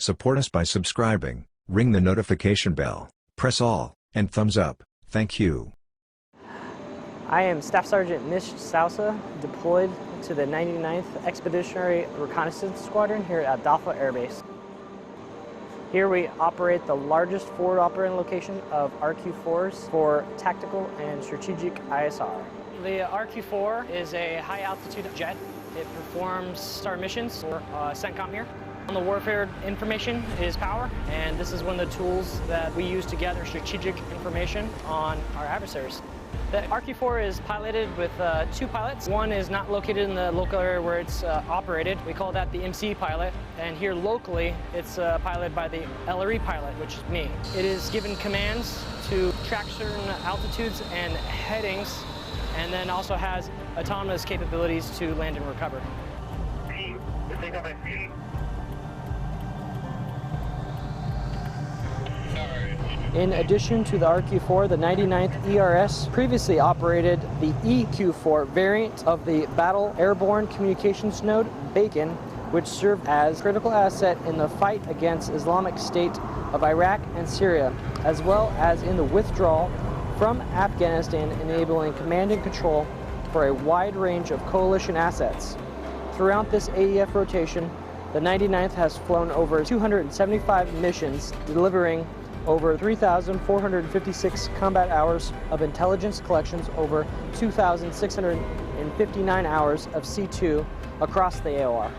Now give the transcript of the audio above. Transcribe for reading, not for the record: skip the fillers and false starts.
Support us by subscribing, ring the notification bell, press all, and thumbs up. Thank you. I am Staff Sergeant Mich Sausa, deployed to the 99th Expeditionary Reconnaissance Squadron here at Dhafra Air Base. Here we operate the largest forward operating location of RQ-4s for tactical and strategic ISR. The RQ-4 is a high-altitude jet. It performs STAR missions for CENTCOM here. On the warfare information is power, and this is one of the tools that we use to gather strategic information on our adversaries. The RQ-4 is piloted with two pilots. One is not located in the local area where it's operated. We call that the MC pilot. And here locally, it's piloted by the LRE pilot, which is me. It is given commands to track certain altitudes and headings, and then also has autonomous capabilities to land and recover. In addition to the RQ-4, the 99th ERS previously operated the EQ-4 variant of the Battle Airborne Communications Node, BACN, which served as a critical asset in the fight against Islamic State of Iraq and Syria, as well as in the withdrawal from Afghanistan, enabling command and control for a wide range of coalition assets. Throughout this AEF rotation, the 99th has flown over 275 missions, delivering over 3,456 combat hours of intelligence collections, over 2,659 hours of C2 across the AOR.